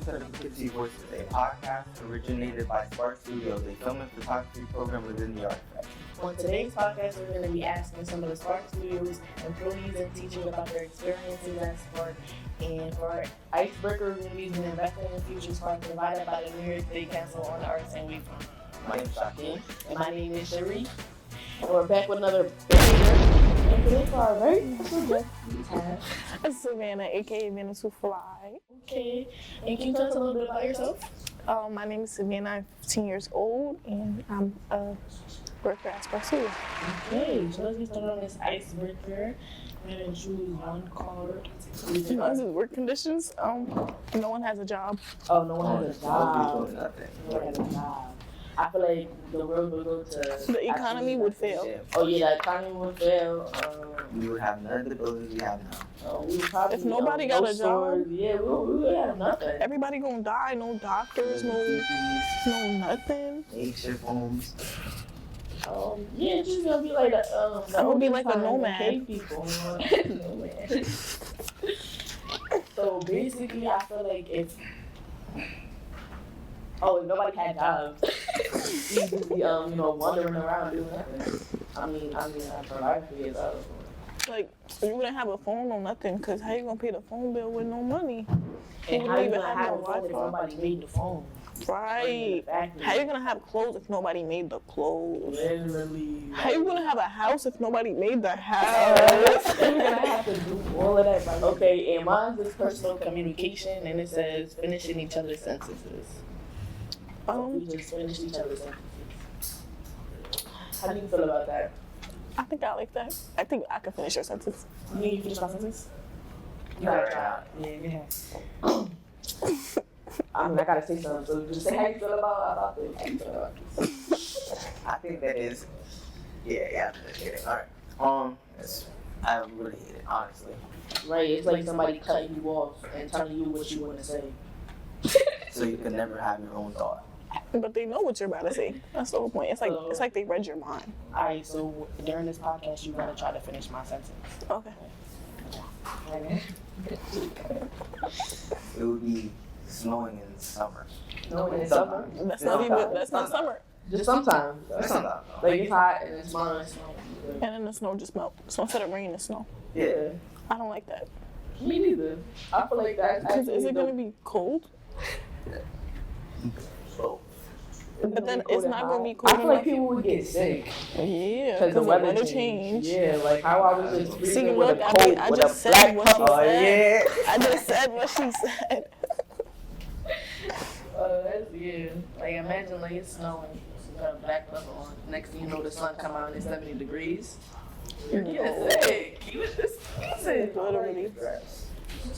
to the Poughkeepsie Voices, a podcast originated by Spark Studios, a film and photography program within the Artifact. On today's podcast, we're going to be asking some of the Spark Studios employees and teachers about their experiences at Spark. And for our icebreaker, we're going to be using investing in future Spark provided by the New York State Council on the Arts and We. My name is Sharie. And my name is Sharie. And we're back with another banger. And today for our very special guest, we have Savannah, aka Savannah to Fly. Okay. And can you tell us a little bit about yourself? My name is Savannah. I'm 15 years old, and I'm a worker at Spark Studios. Okay, so let's get started on this icebreaker. We're going to choose one card. This is work conditions. No one has a job. Oh, no one has a job. Nothing. No one has a job. I feel like the world would go to... The economy would fail. Yeah. Oh yeah, the economy would fail. We would have none of the buildings we have now. We would probably, If nobody got a job, yeah, we would have nothing. everybody gonna die. No doctors, no nothing. Makeshift homes. Yeah, it's just gonna be like That would be like a time nomad. cave people. Nomad. So basically, I feel like if nobody had jobs, we'd be wandering around doing nothing. I mean, for life is Like, you wouldn't have a phone or nothing, because how you gonna pay the phone bill with no money? And You how you wouldn't gonna even have have a no phone if Wi-Fi. nobody made the phone? Right. How you gonna have clothes if nobody made the clothes? Literally. How you gonna have a house if nobody made the house? You're gonna have to do all of that. Right? Okay, and mine is personal communication, and it says finishing each other's sentences. We just finished each other's sentences. How do you feel about that? I think I like that. I think I can finish your sentence. You mean you finish my sentence? You got a job. Yeah, I mean, I gotta say something. So just say how you feel about this. How you feel about this? I think that is. Yeah, just kidding. Alright. I really hate it, honestly. Right, it's like somebody cutting you off and telling you what you want to say. So you can never have your own thought. But they know what you're about to say. That's the whole point. It's like they read your mind. Alright, so during this podcast, you gotta try to finish my sentence. Okay. It would be snowing in summer. No, in summer. That's not summer. Just sometimes. Sometimes. Like it's hot and it's snowing. And then the snow just melt. So instead of rain, it's snow. Yeah. I don't like that. Me neither. I feel like that's Because actually is it gonna be cold? So, But then it's not gonna be cold I feel like enough. people would get sick Yeah, because the weather change. Yeah, like how I was just See, freezing look, with a coat I with just a said black what she puffer. said. I just said what she said. Like imagine like it's snowing, you got a black puffer on. Next thing you know, the sun come out and it's 70 degrees. You're getting sick. You was just freezing. Literally.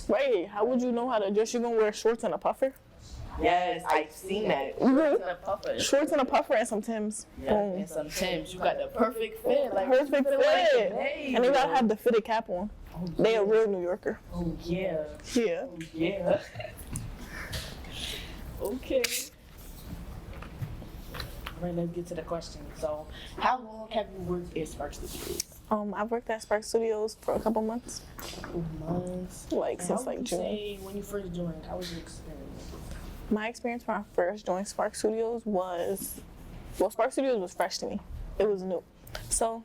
Wait, how would you know how to dress? You gonna wear shorts and a puffer? Yes, I've seen that. Mhm. Shorts and a puffer. Shorts and a puffer and some Timbs. Yeah, Boom. and some Timbs. You got the perfect fit. Like Perfect you feel like fit. today, And they gotta have the fitted cap on. They a real New Yorker. Oh yeah. Yeah. Oh yeah. Okay. Alright, let's get to the question. So, how long have you worked at Spark Studios? I've worked at Spark Studios for a couple months. Couple months. Like And since how like would you June. say when you first joined, how was your experience? My experience when I first joined Spark Studios was, Spark Studios was fresh to me. It was new. So,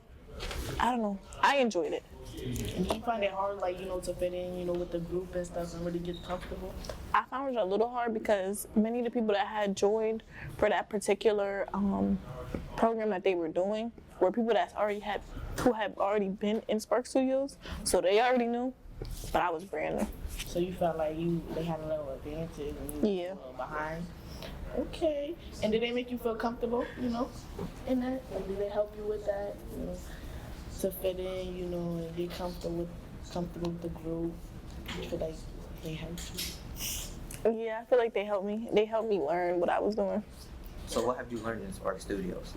I don't know. I enjoyed it. And did you find it hard, like, to fit in, with the group and stuff and really get comfortable? I found it a little hard because many of the people that had joined for that particular program that they were doing were people who had already been in Spark Studios, so they already knew, but I was brand new. So you felt like they had a little advantage and you were a little behind? Okay. And did they make you feel comfortable, in that? Like, did they help you with that, to fit in, and get comfortable with the group? You feel like they helped you? Yeah, I feel like they helped me. They helped me learn what I was doing. So what have you learned in Spark Studios?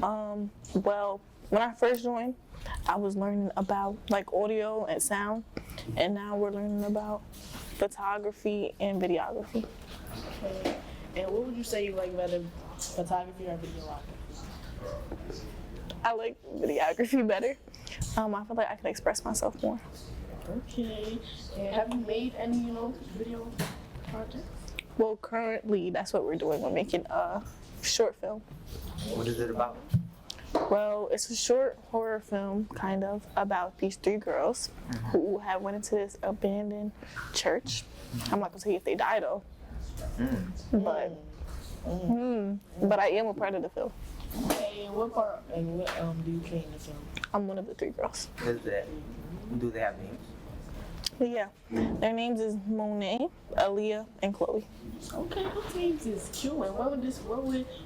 Well, when I first joined, I was learning about like audio and sound, and now we're learning about photography and videography. Okay. And what would you say you like better, photography or videography? I like videography better. I feel like I can express myself more. Okay. And have you made any, video projects? Well, currently, that's what we're doing. We're making a short film. What is it about? Well, it's a short horror film, kind of, about these 3 girls who have went into this abandoned church. I'm not gonna tell you if they die though, but I am a part of the film. Okay, and what part and what do you play in the film? I'm one of the 3 girls. Do they have names? Yeah, their names is Monet, Aaliyah, and Chloe. Okay, those names is cute. And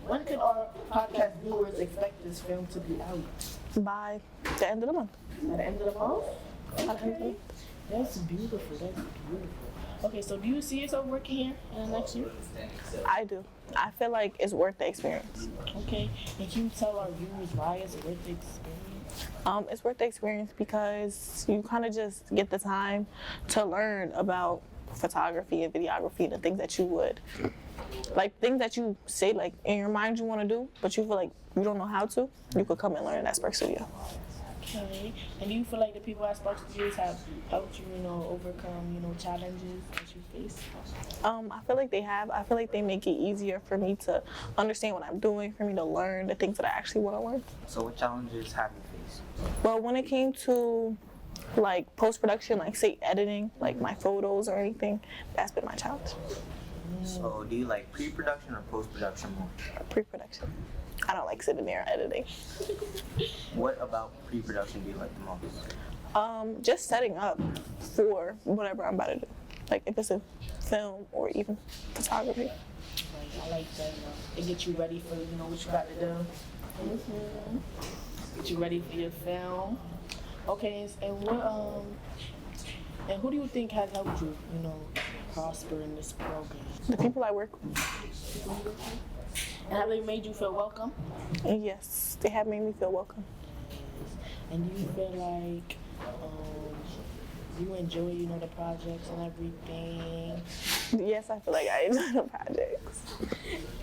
when can our podcast viewers expect this film to be out? By the end of the month. At the end of the month? By the end of the Okay. month. That's beautiful. That's beautiful. Okay, so do you see yourself working here in the next year? I do. I feel like it's worth the experience. Okay, and can you tell our viewers why it's worth the experience? It's worth the experience because you kind of just get the time to learn about photography and videography, the things that you would, like things that you say like in your mind you want to do, but you feel like you don't know how to, you could come and learn at Spark Studio. Okay, and do you feel like the people at Spark Studios have helped you, overcome, challenges that you face? I feel like they have. I feel like they make it easier for me to understand what I'm doing, for me to learn the things that I actually want to learn. So what challenges have you faced? Well, when it came to like post-production, like say editing, like my photos or anything, that's been my challenge. So do you like pre-production or post-production more? Pre-production. I don't like sitting there editing. What about pre-production do you like the most? Just setting up for whatever I'm about to do. Like if it's a film or even photography. Like, I like that. It gets you ready for what you got to do. Get you ready for your film. Okay, and what and who do you think has helped you, prosper in this program? The people I work with. And have they made you feel welcome? And yes, they have made me feel welcome. And do you feel like you enjoy, the projects and everything? Yes, I feel like I enjoy the projects.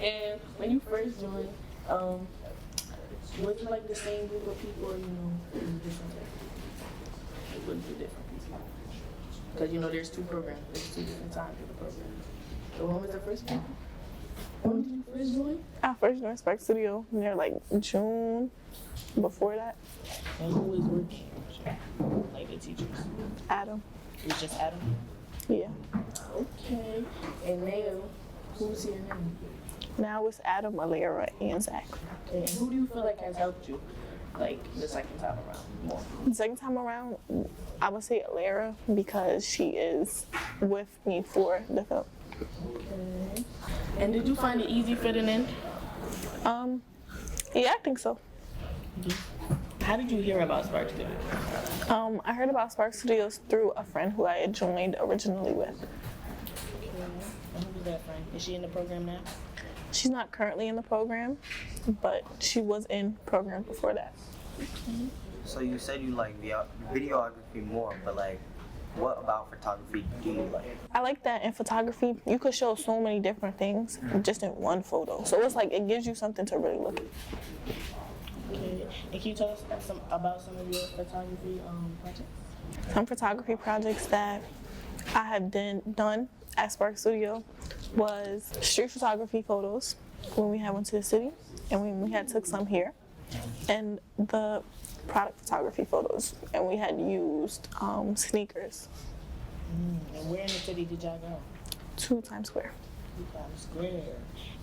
And when you first joined, was it like the same group of people, or, different? It wouldn't be different people. Because, there's 2 programs. There's 2 different times of the program. So when was the first one? When did you first join? I first joined Spark Studio near like June. Before that, And who was working? Like the teachers? Adam. It was just Adam? Yeah. Okay. And now, who's here now? Now it's Adam, Alera, and Zach. Okay. And who do you feel like has helped you, like, the second time around more? The second time around, I would say Alera because she is with me for the film. Okay. And did you find it easy fitting in? Yeah, I think so. How did you hear about Spark Studios? I heard about Spark Studios through a friend who I had joined originally with. Okay. And who was that friend? Is she in the program now? She's not currently in the program, but she was in program before that. So you said you like videography more, but like, what about photography do you like? I like that in photography, you could show so many different things just in one photo. So it's like, it gives you something to really look at. Okay. And can you tell us about some of your photography projects? Some photography projects that I have done at Spark Studio was street photography photos when we had went to the city, and we had took some here, and the product photography photos, and we had used sneakers. And where in the city did y'all go? 2 Times Square. Times Square.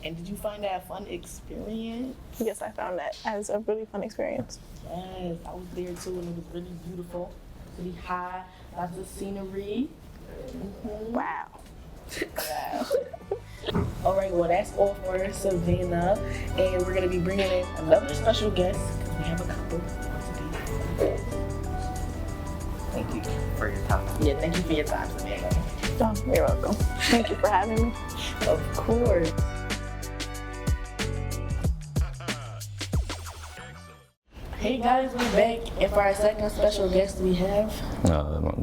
And did you find that a fun experience? Yes, I found that as a really fun experience. Yes, I was there too, and it was really beautiful, really high, lots of scenery. Wow. Wow. All right, well, that's all for Savannah, and we're gonna be bringing in another special guest. We have a couple. Thank you for your time. Yeah, thank you for your time, Savannah. Oh, you're welcome. Thank you for having me. Of course. Hey guys, we're back, and for our second special guest we have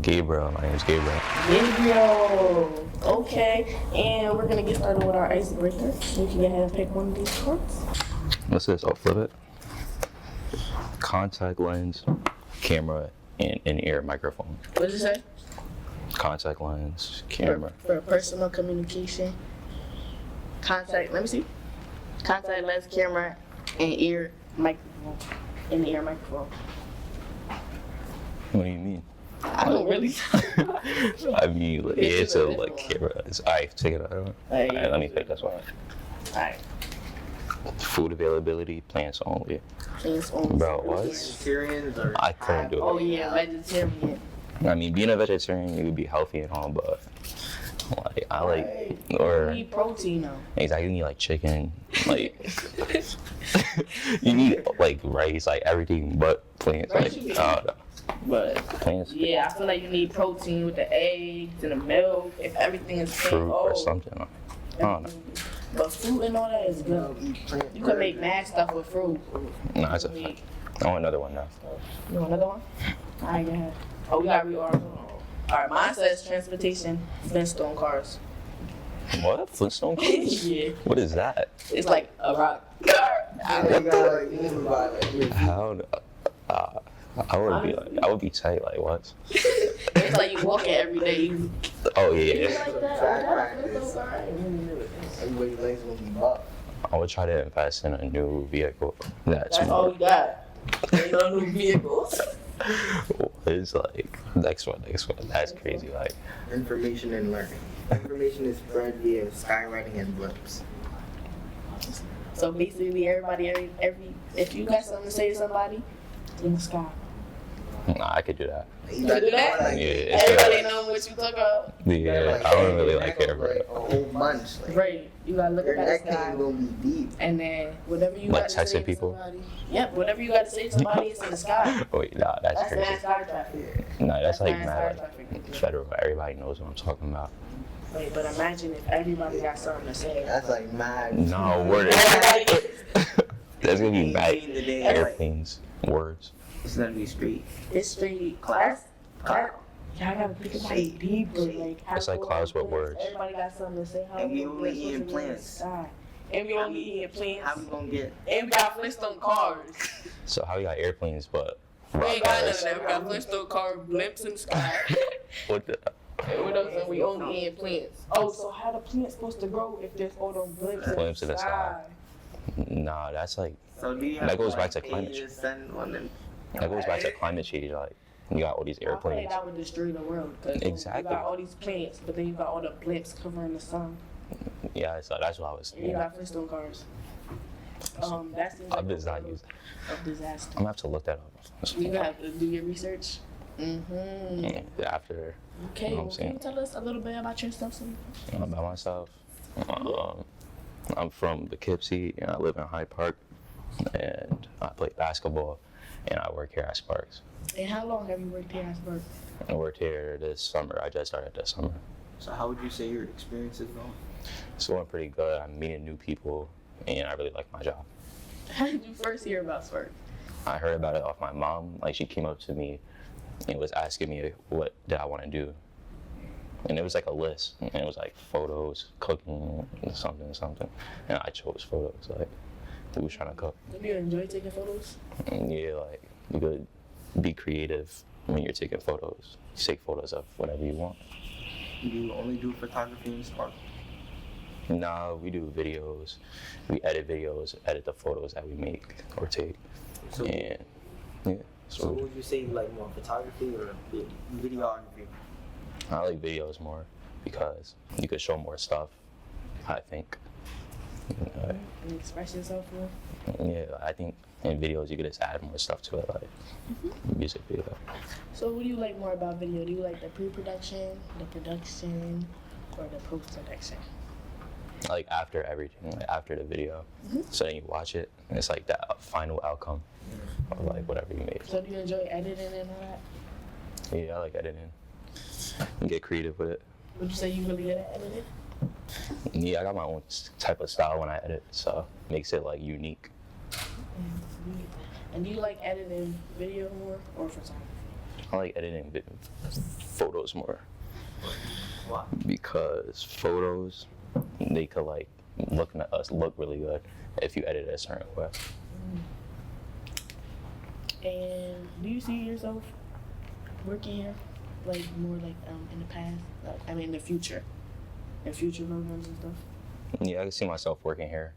Gabriel. My name's Gabriel. Gabriel. Okay, and we're gonna get started with our icebreaker. You can go ahead and pick one of these cards. What's this? I'll flip it. Contact lens, camera, and in-ear microphone. What did you say? Contact lens, camera. For personal communication. contact. Let me see. Contact lens camera and ear microphone. In the ear microphone. What do you mean? I don't really. I mean, like, it's a like camera. Alright, take it out. Alright, let me take this one. Alright. Food availability, plants only. Plants only. Bro, what? Vegetarians or I couldn't do it. Oh yeah, vegetarian. I mean, being a vegetarian, you would be healthy and all, but like I like You need protein though. exactly, you need like chicken, like you need like rice, like everything but plants. Like I don't know. But Plants, yeah, I feel like you need protein with the eggs and the milk. If everything is fruit or something. I don't know. But fruit and all that is good. You can make mad stuff with fruit. No, that's a fact. I want another one now. You want another one? Alright, go ahead. Oh, we got reorder. Alright, mine says transportation, Flintstone cars. What? Flintstone cars? Yeah. What is that? It's like a rock. How? I would be tight. Like what? It's like you walk it every day. You Oh yeah. like that? Track Oh, practice. Everybody's legs gonna be buff. I would try to invest in a new vehicle. That's That's all we got. Ain't no new vehicles. It's like next one. That's crazy. Like Information and learning. Information is spread via skywriting and blips. So basically, everybody, if you got something to say to somebody, in the sky. nah, I could do that. You gotta do that? like, Yeah, it's Everybody know what you talk about. Yeah, I don't really like it. like a whole bunch. Like, Right. You gotta look your at the neck sky. ain't gonna be deep. And then whatever you Like got to say texting to people? somebody. Yep, whatever you got to say to somebody is in the sky. Wait, nah, that's That's crazy. mad sky traffic. Nah, that's like mad mad sky like traffic. federal. Everybody knows what I'm talking about. Wait, but imagine if everybody got something to say. That's like mad. No, word. Everybody, That's gonna be mad. In the day, Airplanes, words. it's gonna be street. it's straight class. Y'all gotta think about it deeper. Like, how It's like clouds with words. Everybody got something to say. How And we gonna only get eating supposed to be in the plants. sky? And we only eating plants. How we gonna get? And we got Flintstone cars. So how we got airplanes, but We rock ain't got none of cars? that. We got Flintstone car blimps in the sky. What the? And what else? And we only eating plants. Oh, so how the plants supposed to grow if there's all them blimps in the sky? Nah, that's like So do you have That goes like, back to climate Asia send one and that goes back to climate change. Like you got all these I feel like airplanes. that would destroy the world. Cause Exactly. You got all these plants, but then you got all the blimps covering the sun. Yeah, so that's what I was And you thinking. got Flintstone cars. That seems I like just not a use. disaster. I'm gonna have to look that up. You gonna have to do your research. Mm-hmm. After Okay, You know what I'm well, can saying? you tell us a little bit about yourself? about myself, I'm from Poughkeepsie and I live in Hyde Park, and I play basketball, and I work here at Sparks. And how long have you worked here at Sparks? I worked here this summer. I just started this summer. So how would you say your experience is going? It's going pretty good. I'm meeting new people, and I really like my job. How did you first hear about Sparks? I heard about it off my mom. Like she came up to me and was asking me what did I want to do. And it was like a list, and it was like photos, cooking, something. And I chose photos. Like we was trying to cook. Do you enjoy taking photos? And yeah, like you could be creative when you're taking photos. You take photos of whatever you want. Do you only do photography in Spark? Nah, we do videos. We edit videos, edit the photos that we make or take. So, And yeah, so so would you say you like more photography or videography? I like videos more because you could show more stuff, I think. And express yourself more? Yeah, I think in videos you could just add more stuff to it, like music video. So what do you like more about video? Do you like the pre-production, the production, or the post-production? Like after everything, like after the video. So then you watch it, and it's like that final outcome of like whatever you made. So do you enjoy editing and all that? Yeah, I like editing. And get creative with it. Would you say you really good at editing? Yeah, I got my own type of style when I edit, so makes it like unique. And do you like editing video more or photography? I like editing photos more Why? because photos, they could like look really good if you edit it a certain way. And do you see yourself working here, like more like in the past, like, I mean in the future programs and stuff? Yeah, I can see myself working here,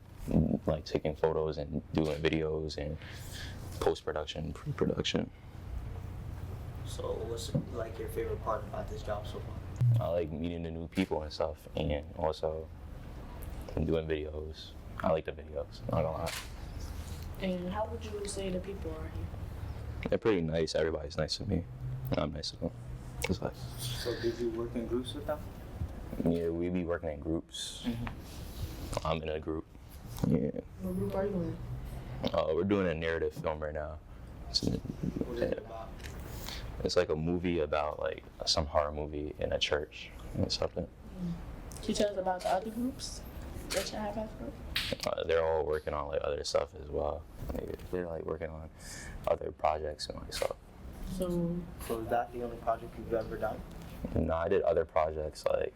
like taking photos and doing videos and post-production, pre-production. So what's like your favorite part about this job so far? I like meeting the new people and stuff, and also doing videos. I like the videos, not gonna lie. And how would you say the people are here? They're pretty nice. Everybody's nice to me. I'm nice to them. It's like, So did you work in groups with them? yeah, we be working in groups. I'm in a group. Yeah. What group are you in? We're doing a narrative film right now. What is it about? It's like a movie about like some horror movie in a church or something. Can you tell us about the other groups that you have after? They're all working on like other stuff as well. They're like working on other projects and like stuff. So So is that the only project you've ever done? No, I did other projects like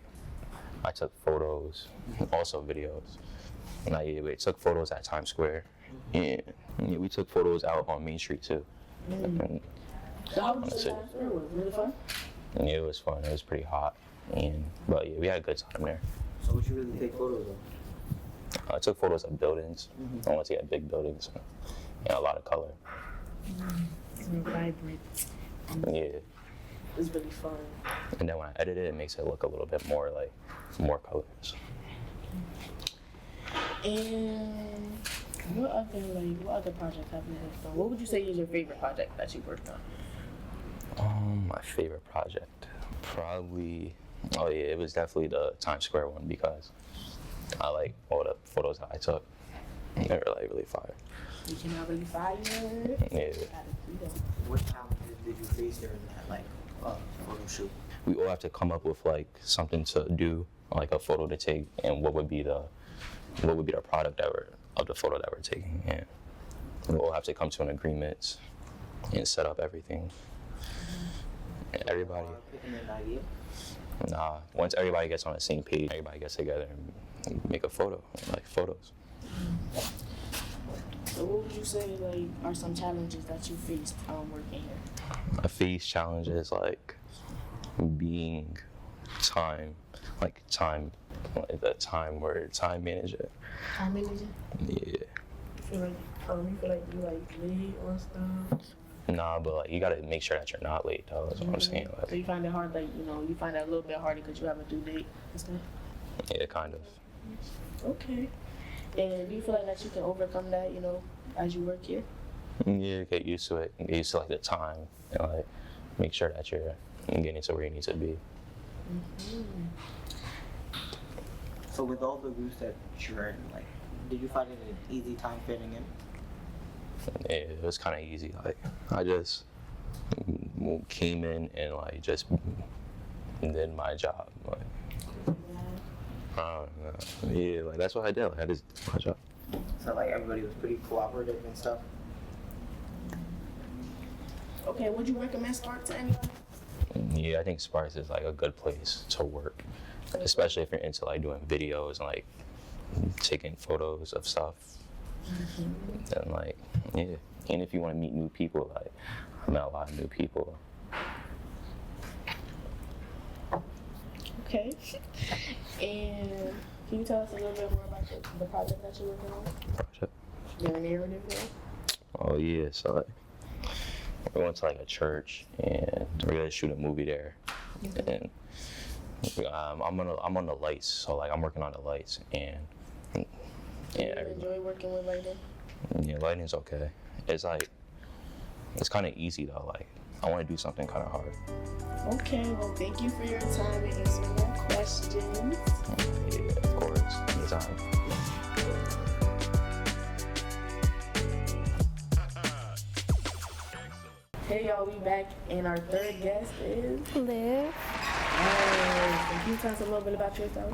I took photos, also videos. And we took photos at Times Square. Yeah, we took photos out on Main Street too. And, so how would you say Times Square was? Really fun? yeah, it was fun. It was pretty hot, but yeah, we had a good time there. So what you really take photos of? I took photos of buildings. I wanted to get big buildings. A lot of color. It's real vibrant. Yeah. It's really fun. And then when I edit it, it makes it look a little bit more like more colors. And what other projects have you worked on? What would you say is your favorite project that you worked on? My favorite project, probably. Oh yeah, it was definitely the Times Square one because I like all the photos that I took. They were like really fire. You cannot really fire. Yeah. What challenges did you face during that photo shoot? We all have to come up with like something to do, like a photo to take, and what would be the product of the photo that we're taking, and we all have to come to an agreement and set up everything. And everybody. Picking an idea? Nah, once everybody gets on the same page, everybody gets together and make a photo, like photos. So what would you say like are some challenges that you faced working here? I face challenges like being time manager. Time manager? Yeah. You feel like you like late or stuff? Nah, but like you gotta make sure that you're not late, though. That's what I'm saying. So you find it hard, like you find that a little bit harder because you have a due date and stuff. Yeah, kind of. Okay. And do you feel like that you can overcome that, as you work here? Yeah, get used to it. Get used to like the time and like make sure that you're getting to where you need to be. So with all the groups that you're in, like, did you find it an easy time fitting in? Yeah, it was kind of easy. Like I just came in and like just did my job. Like I don't know. Yeah, like that's what I did. Like I just did my job. So like everybody was pretty cooperative and stuff? Okay, would you recommend Spark to anyone? Yeah, I think Sparks is like a good place to work, especially if you're into like doing videos and like taking photos of stuff. And like, yeah, and if you want to meet new people, like I met a lot of new people. Okay. And can you tell us a little bit more about the project that you're working on? Project. Your narrative there? Oh yeah, so like we went to like a church and we're gonna shoot a movie there. And I'm on the lights, so like I'm working on the lights and Do you enjoy working with lighting? Yeah, lighting's okay. It's like it's kind of easy though. Like I want to do something kind of hard. Okay, well thank you for your time and answering my questions. Yeah, of course, anytime. Hey y'all, we back and our third guest is Liv. Can you tell us a little bit about yourself?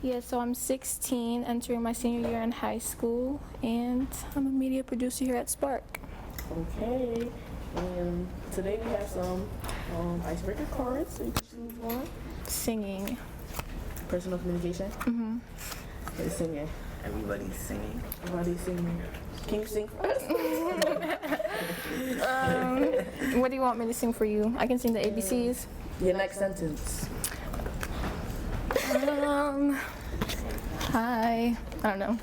Yeah, so I'm 16, entering my senior year in high school, and I'm a media producer here at Spark. Okay, and today we have some icebreaker cards, so you can choose one. Singing. Personal communication? Mm-hmm. Who's singing? Everybody's singing. Everybody's singing. Can you sing for us? What do you want me to sing for you? I can sing the ABCs. Your next sentence. Hi. I don't know.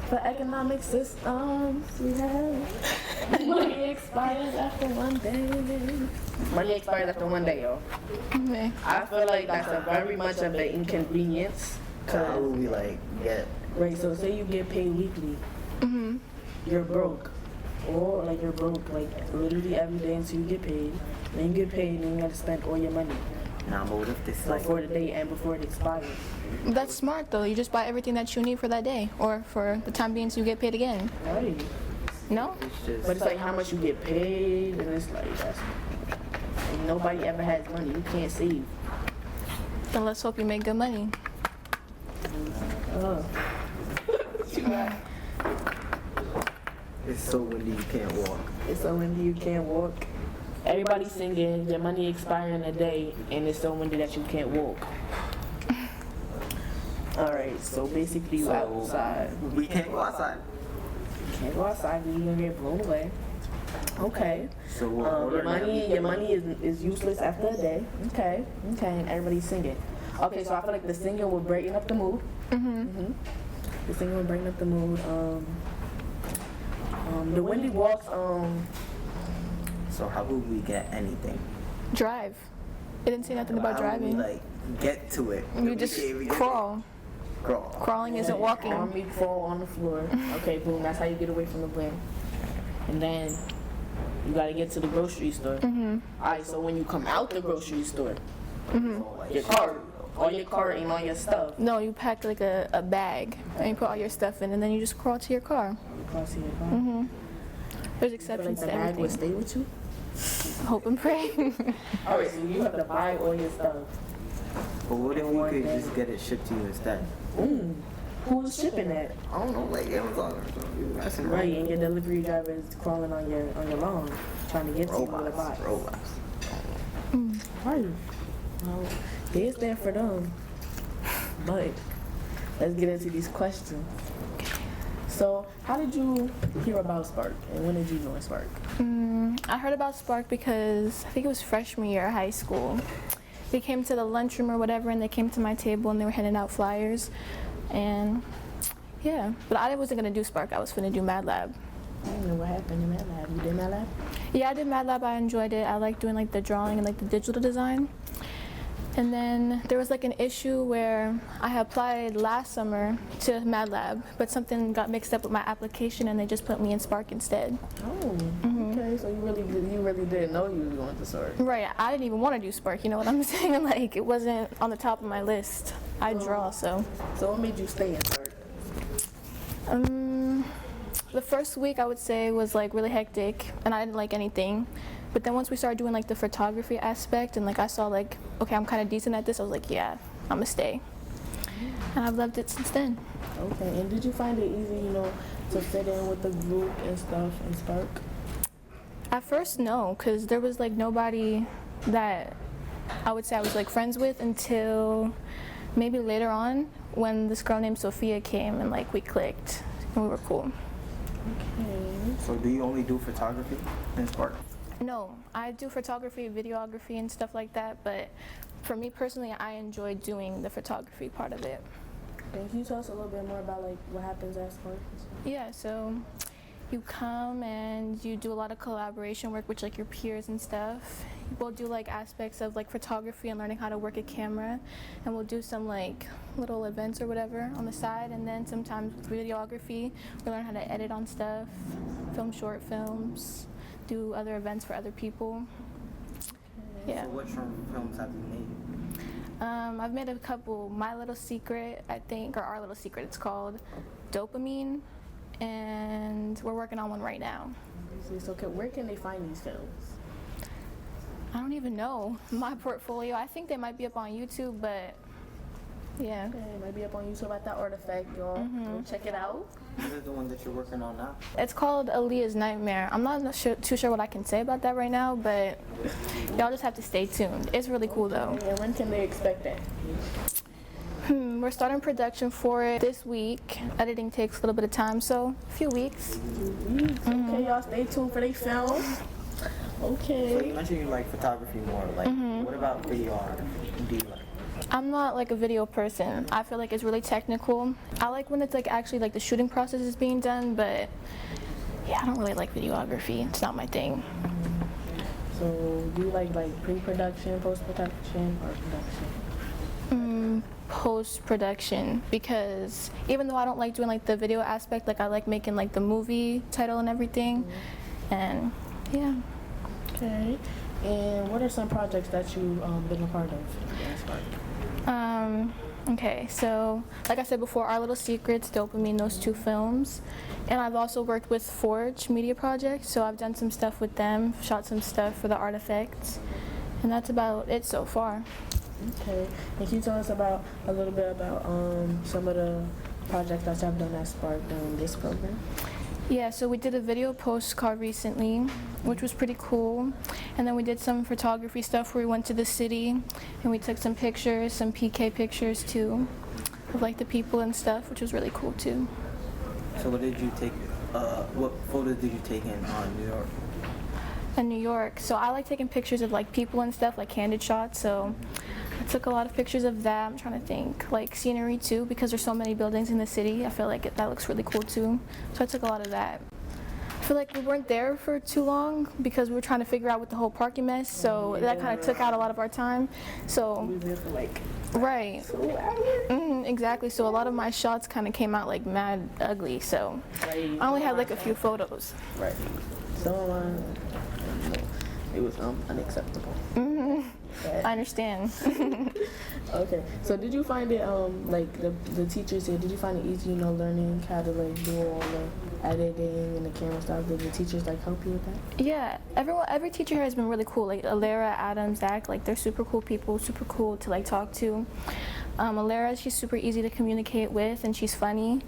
The economic system we have. Money expires after 1 day. Money expires after 1 day, yo. Okay. I feel like that's a very much of an inconvenience. How would we like get? Right, so say you get paid weekly. You're broke. Or like you're broke like literally every day until you get paid. Then you get paid and then you gotta spend all your money. Nah, but what if this like? Before the day and before it expires. That's smart though. You just buy everything that you need for that day or for the time being so you get paid again. Right. No? It's just. But it's like how much you get paid and it's like that's and nobody ever has money. You can't save. Then let's hope you make good money. It's so windy you can't walk. It's so windy you can't walk. Everybody's singing their money expire in a day and it's so windy that you can't walk. Alright, so basically you outside. We can't go outside. Can't go outside, you're gonna get blown away. Okay. So we'll Your money is useless after a day. Okay, and everybody's singing. Okay, so I feel like the singing will brighten up the mood. The singing will brighten up the mood. The windy walks. So how would we get anything? Drive. It didn't say nothing about How would we driving. like get to it? You just crawl. Crawl. Crawling isn't walking. Army fall on the floor. Okay, boom. That's how you get away from the wind. And then you gotta get to the grocery store. Alright, so when you come out the grocery store, your car, all your cart and all your stuff. No, you pack like a bag and you put all your stuff in and then you just crawl to your car. Across your car. There's Like exceptions the to bag would everything. stay with you. Hope and pray. Alright, so you have to buy all your stuff. But what if we could just get it shipped to you instead? Who's shipping that? I don't know, like Amazon or something. That's Right, and your delivery driver is crawling on your lawn, trying to get to you with a Robots. box. Robots. Right. Well, it's there for them. But let's get into these questions. So, how did you hear about Spark, and when did you join Spark? I heard about Spark because I think it was freshman year of high school. They came to the lunchroom or whatever and they came to my table and they were handing out flyers. And yeah, but I wasn't gonna do Spark, I was gonna do Mad Lab. I don't know what happened in Mad Lab. You did Mad Lab? Yeah, I did Mad Lab, I enjoyed it. I like doing like the drawing and like the digital design. And then there was like an issue where I had applied last summer to Mad Lab, but something got mixed up with my application and they just put me in Spark instead. Oh, okay. So you really didn't know you were going to Spark. Right, I didn't even want to do Spark, you know what I'm saying? Like, it wasn't on the top of my list. I draw, so. So what made you stay in Spark? The first week I would say was like really hectic and I didn't like anything. But then once we started doing like the photography aspect and like I saw like, okay, I'm kind of decent at this, I was like, yeah, I'm gonna stay. And I've loved it since then. Okay, and did you find it easy, to fit in with the group and stuff in Spark? At first, no, because there was like nobody that I would say I was like friends with until maybe later on when this girl named Sophia came and like we clicked and we were cool. Okay. So do you only do photography in Spark? No, I do photography, videography and stuff like that, but for me personally, I enjoy doing the photography part of it. And can you tell us a little bit more about like what happens at Spark? Yeah, so you come and you do a lot of collaboration work with like your peers and stuff. We'll do like aspects of like photography and learning how to work a camera, and we'll do some like little events or whatever on the side, and then sometimes with videography, we learn how to edit on stuff, film short films, do other events for other people. Yeah. So what short films have you made? I've made a couple. My Little Secret, I think, or Our Little Secret, it's called Dopamine, and we're working on one right now. So where can they find these films? I don't even know. My portfolio, I think they might be up on YouTube, but yeah. Okay, it might be up on YouTube at that Artifact, y'all. Go check it out. What is the one that you're working on now? It's called Aaliyah's Nightmare. I'm not too sure what I can say about that right now, but y'all just have to stay tuned. It's really cool though. And when can they expect that? We're starting production for it this week. Editing takes a little bit of time, so a few weeks. Okay, y'all stay tuned for their film. So Okay. you mentioned you like photography more. Like, what about videography? Do you like? I'm not like a video person. I feel like it's really technical. I like when it's like actually like the shooting process is being done, but yeah, I don't really like videography. It's not my thing. So do you like pre-production, post-production, or production? Post-production, because even though I don't like doing like the video aspect, like I like making like the movie title and everything, and yeah. Okay. And what are some projects that you've been a part of? Okay, so like I said before, Our Little Secrets, Dopamine, those 2 films. And I've also worked with Forge Media Project, so I've done some stuff with them, shot some stuff for the artifacts, and that's about it so far. Okay. And can you tell us a little bit about some of the projects that you've done that sparked this program? Yeah, so we did a video postcard recently, which was pretty cool. And then we did some photography stuff where we went to the city and we took some pictures, some PK pictures too, of like the people and stuff, which was really cool too. So what did you take? What photos did you take in New York? In New York, so I like taking pictures of like people and stuff, like candid shots. So I took a lot of pictures of that. I'm trying to think, like scenery too, because there's so many buildings in the city. I feel like that looks really cool too. So I took a lot of that. I feel like we weren't there for too long because we were trying to figure out with the whole parking mess. So that kind of took out a lot of our time. So We were there for right, exactly. So a lot of my shots kind of came out like mad ugly. So I only had like a few photos. Right. Some of mine, it was unacceptable. I understand. Okay. So did you find it like the teachers here? Did you find it easy, learning how to like do all the editing and the camera stuff? Did the teachers like help you with that? Yeah, every teacher here has been really cool. Like Alera, Adam, Zach, like they're super cool people, super cool to like talk to. Alera, she's super easy to communicate with, and she's funny.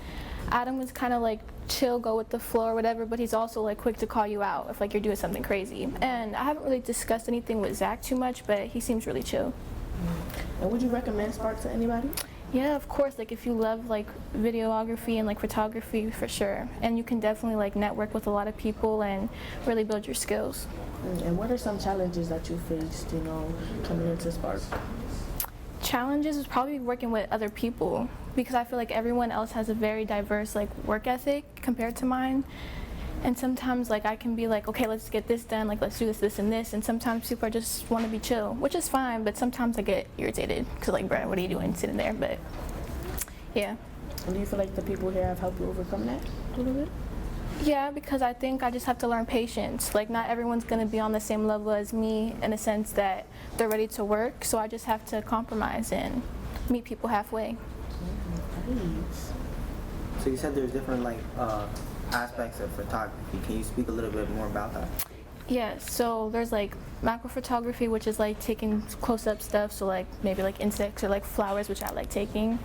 Adam was kind of like chill, go with the flow or whatever, but he's also like quick to call you out if like you're doing something crazy. And I haven't really discussed anything with Zach too much, but he seems really chill. And would you recommend Spark to anybody? Yeah, of course. Like if you love like videography and like photography, for sure. And you can definitely like network with a lot of people and really build your skills. And what are some challenges that you faced, coming into Spark? Challenges is probably working with other people, because I feel like everyone else has a very diverse like work ethic compared to mine. And sometimes like I can be like, okay, let's get this done, like let's do this and this, and sometimes people just want to be chill, which is fine, but sometimes I get irritated because like, Brad, what are you doing sitting there? But yeah. And do you feel like the people here have helped you overcome that a little bit? Yeah, because I think I just have to learn patience. Like not everyone's going to be on the same level as me in a sense that they're ready to work, so I just have to compromise and meet people halfway. Nice. So you said there's different aspects of photography. Can you speak a little bit more about that? Yeah, so there's like macro photography, which is like taking close-up stuff, so like maybe like insects or like flowers, which I like taking.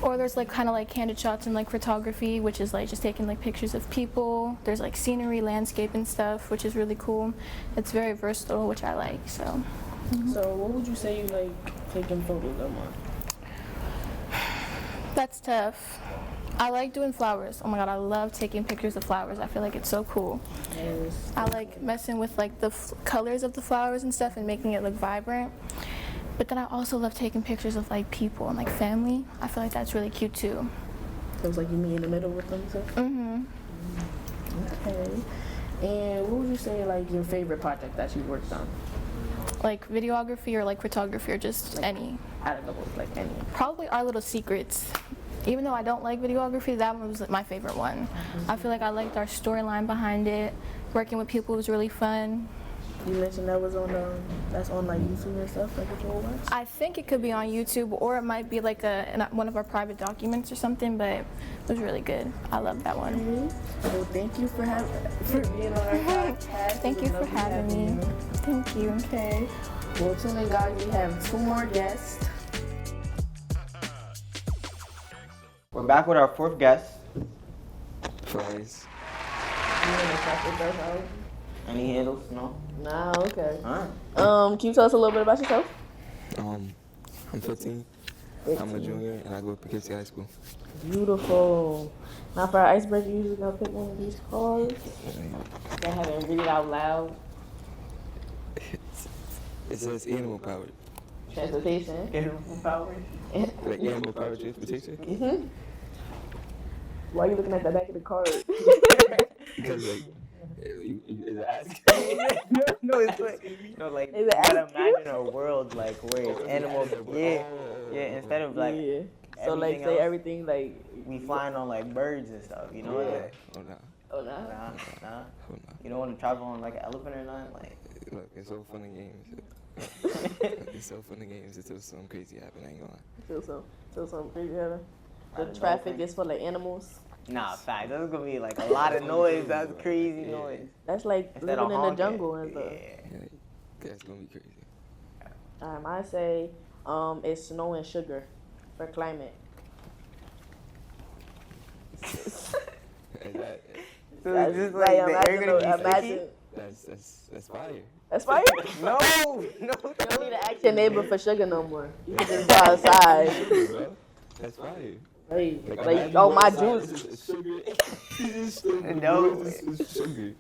Or there's like kind of like candid shots in like photography, which is like just taking like pictures of people. There's like scenery, landscape and stuff, which is really cool. It's very versatile, which I like, so. So what would you say you like taking photos of? That's tough. I like doing flowers. Oh my god, I love taking pictures of flowers. I feel like it's so cool. Yes. I like messing with like the colors of the flowers and stuff and making it look vibrant. But then I also love taking pictures of like people and like family. I feel like that's really cute too. So it's like you meet in the middle with them, so? Okay. And what would you say like your favorite project that you worked on? Like videography or like photography or just any? Out of the book, like any. Probably Our Little Secrets. Even though I don't like videography, that one was my favorite one. I feel like I liked our storyline behind it. Working with people was really fun. You mentioned that was on that's on like YouTube and stuff, like what you watch? I think it could be on YouTube, or it might be like one of our private documents or something, but it was really good. I love that one. Well, thank you for being on our podcast. Thank you for having me. Thank you. Okay. Well, tune in, guys. We have 2 more guests. We're back with our 4th guest. Fries. Any handles? No? Nah, okay. Alright. Can you tell us a little bit about yourself? I'm 15. I'm a junior and I go to Poughkeepsie High School. Beautiful. Now for our icebreaker, you usually gonna pick one of these cards. Go ahead and read it out loud. It says animal powered. Transportation. Animal power. Like animal power transportation. Why are you looking at the back of the card? Because like, is it asking? No, it's like Is you it gotta asking? imagine a world like where it's animals. Yeah, instead of like Yeah. So like everything say else, everything like we flying on like birds and stuff. You know? Yeah. Like, Oh no. oh no. nah. Oh no. You don't want to travel on like an elephant or nothing. Like, Look, it's so fun and games. It's so fun and games until something crazy happen. I ain't gonna lie. Feel something crazy happen. The Ride a traffic dolphin. is full of animals. nah, fact. That's gonna be like a lot of noise. That's crazy noise. That's like Instead living of in the honking. jungle and stuff. Yeah. Yeah, that's gonna be crazy. I say it's snow and sugar for climate. Is that, So it's just like the air gonna be sticky? that's fire. That's fire. No. You don't need to ask your neighbor for sugar no more. You can just go outside. Bro, that's fire. Like imagine oh my going juice. outside, it's sugar. It's sugar. No. It's sugar.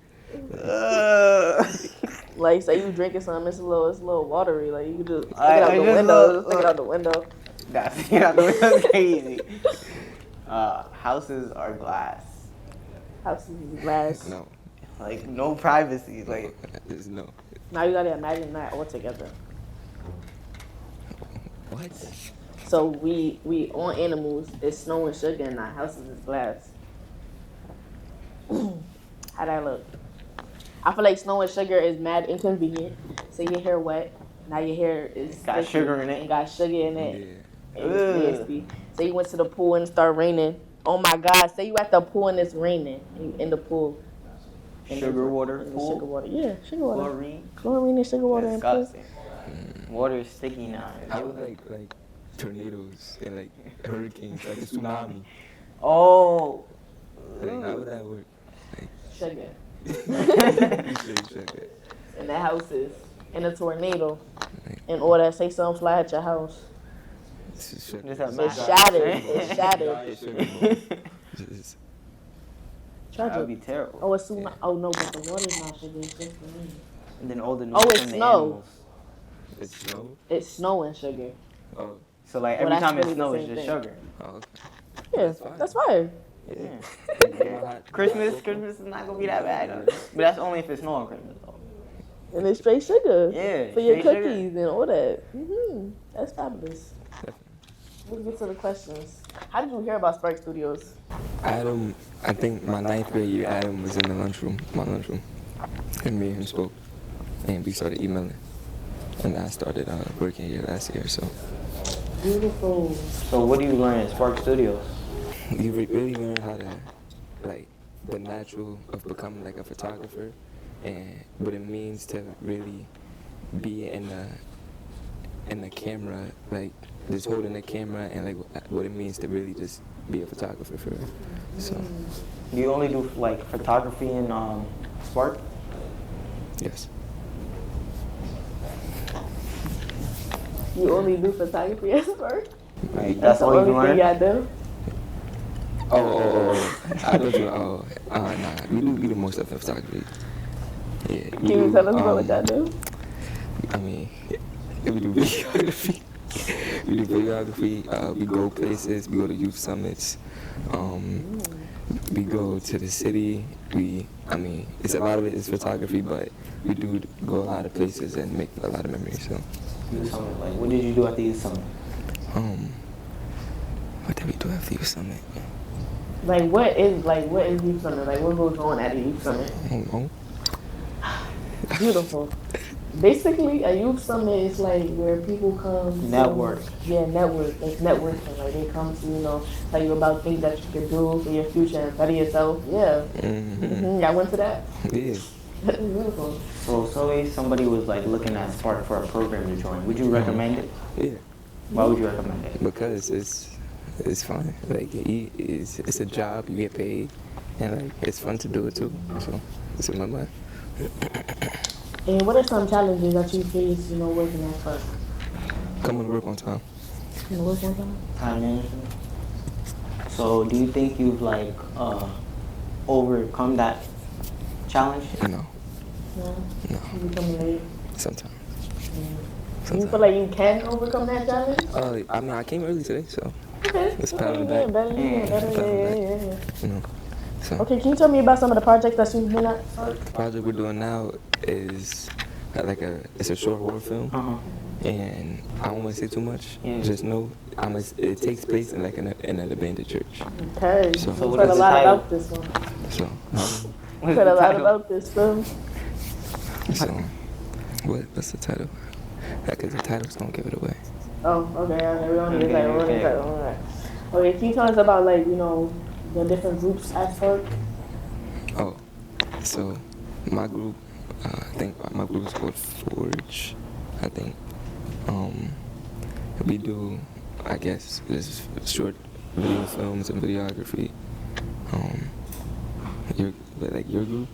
Like say you drinking something, it's a little watery. Like you can just stick I it out the just window. look- Stick it out the window. That's crazy. Houses are glass. Houses is glass. No, Like no privacy. Like there's no. Now you gotta imagine that all together. What? So we on animals, it's snow and sugar, and our houses is glass. How that look? I feel like snow and sugar is mad inconvenient. So your hair wet. Now your hair is got sticky sugar in it. and got sugar in it. Yeah. And it's nasty. So you went to the pool and it started raining. Oh my God! Say you at the pool and it's raining in the pool. sugar water. In the Pool. sugar water. Yeah, sugar water. Chlorine. Chlorine and sugar water in pool. Disgusting. Water is sticky now. I would like tornadoes and like hurricanes, like a tsunami. Oh. Like how would that work? Sugar. Straight sugar. In the houses. In a tornado. And all that. Say something fly at your house. It's just sugar. Just a It's mash. shattered. It's shattered. It's sugar, bro. Just- That would Tragic. be terrible. Oh, it's tsunami. Oh no, but the water's not sugar. It's just the rain. And then all the Oh, noise it's from the snow. animals. It's snow. It's snow and sugar. Oh, So like Well, every that's time it really the snows, it's same just thing. sugar. oh, okay. Yeah, that's fire. Yeah. Christmas is not gonna be that bad. But that's only if it's snow on Christmas though. And it's straight sugar. Yeah, For your straight cookies sugar. and all that. That's fabulous. Let's get to the questions. How did you hear about Spark Studios? Adam, I think my 9th grade year, Adam was in the lunchroom, my lunchroom, and me and him spoke, and we started emailing, and I started working here last year. So Beautiful. So what do you learn at Spark Studios? you really learn how to, like, the natural of becoming like a photographer, and what it means to really be in the camera, like just holding the camera, and like what it means to really just be a photographer for real. So Do you only do like photography in Spark? yes. You only do photography at Spark? Like, that's the all you only learn? thing y'all do? Oh. I thought you. Nah. We do more stuff in photography. Yeah. Can you tell us about what y'all do? I mean, we do videography. We do videography. We go places. We go to youth summits. We go to the city. It's a lot of it is photography, but we do go a lot of places and make a lot of memories. So, Youth Summit. Like, what did you do at the Youth Summit? what did we do after youth summit? Like what is youth summit? Like what goes on at a youth summit? I don't know. Beautiful. Basically, a youth summit is like where people come to, Network. network. It's networking. Like they come to, tell you about things that you can do for your future and better yourself. Yeah. Y'all went to that? Yeah. Beautiful. So if somebody was like looking at Spark for a program to join, would you recommend it? Yeah. Why would you recommend it? Because it's fun. Like it's a job, you get paid, and like it's fun to do it too. So it's in my mind. And what are some challenges that you face, working at Spark? Coming to work on time. You work one time? Time management. So do you think you've like overcome that challenge? No. No. No. You become late. Sometimes. You feel like you can overcome that challenge? I mean, I came early today, so Okay. it's pat on the back. Better. Yeah. You know, so Okay, can you tell me about some of the projects that you've been at? the project we're doing now is it's a short horror film, and I don't want to say too much. Just know it takes place in like in an abandoned church. Okay, So we've heard a lot about this one. So, We've heard a lot about this film. so what's the title? Because the titles don't give it away. Oh, okay. We don't need a title. All right. Okay, can you tell us about like the different groups at FERC? Oh, so my group, I think my group is called Forge. I think we do, I guess, just short video films and videography. Your group,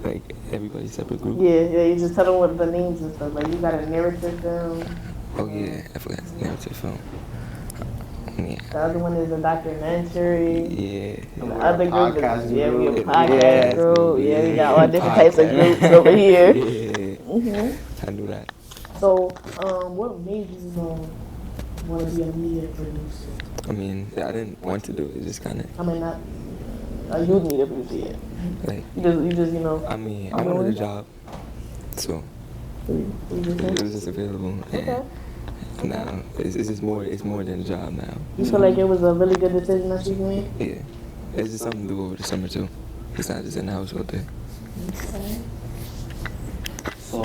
like everybody's separate group. Yeah. You just tell them what the names and stuff. Like you got a narrative film. Oh yeah, I forgot the narrative film. Yeah. The other one is a documentary. Yeah. The other group is we have a podcast Yeah. group. Yeah, we got all different types of groups over here. Yeah. I knew that. So, what made you want to be a media producer? I mean, I didn't want to do it. It just kind of I mean, not a youth media producer yet. like. You just I mean, I wanted a job, so it was just available. Okay. And now it's just more. It's more than a job now. You feel like it was a really good decision that you made? Yeah. It's just something to do over the summer too. It's not just in the house all day. Okay. So,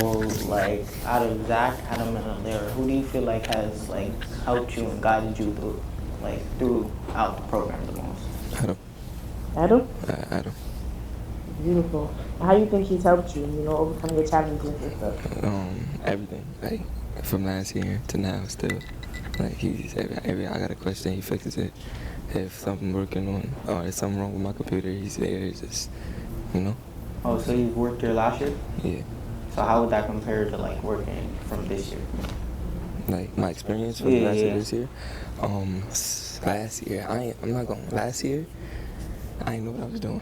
like, out of Zach, Adam, and Lara, who do you feel like has like helped you and guided you throughout the program the most? Adam? Adam. Beautiful. How you think he's helped you, overcome your challenges and stuff? Everything. Like from last year to now, still. Like he's every I got a question, he fixes it. If something working on or there's something wrong with my computer, he's there. He's just, Oh, so you've worked here last year? Yeah. So how would that compare to like working from this year? Like my experience from last year this year. Last year I'm not going. Last year I didn't know what I was doing.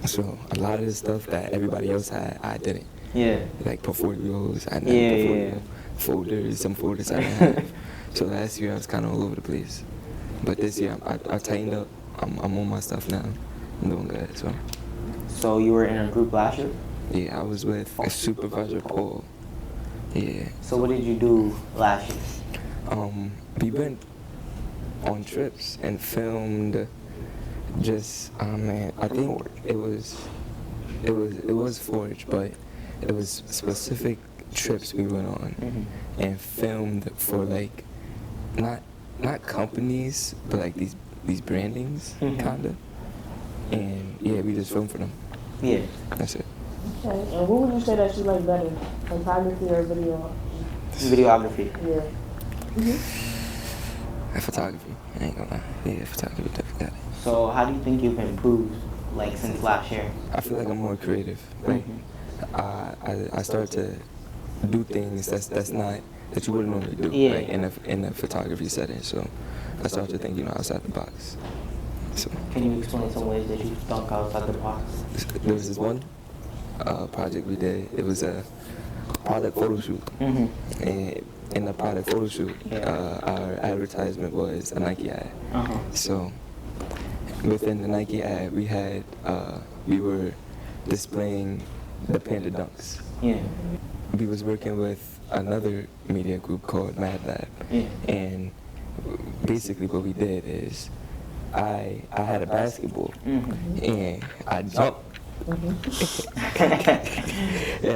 So a lot of the stuff that everybody else had, I didn't. Yeah. Like portfolios, I didn't have portfolio. Folders, some folders I didn't have. So last year I was kind of all over the place. But this year I tightened up. I'm on my stuff now. I'm doing good. So you were in a group last year? Yeah, I was with Supervisor Paul. Yeah. So what did you do last year? We went on trips and filmed. Just I think it was Forge, but it was specific trips we went on and filmed for like not companies, but like these brandings kinda. And yeah, we just filmed for them. Yeah. That's it. Okay. And what would you say that you like better, photography or video? Videography. Yeah. Photography. I ain't gonna lie. Yeah, photography definitely got it. So how do you think you've improved, like, since last year? I feel like I'm more creative. Like, I start to do things that you wouldn't normally do, like in a photography setting. So I start to think, outside the box. So Can you explain some ways that you thunk outside the box? there was this one project we did. It was a product photo shoot, and in the product photo shoot, our advertisement was a Nike ad. So within the Nike ad, we were displaying the Panda Dunks. Yeah. We was working with another media group called Mad Lab, and basically what we did is I had a basketball and I jumped. And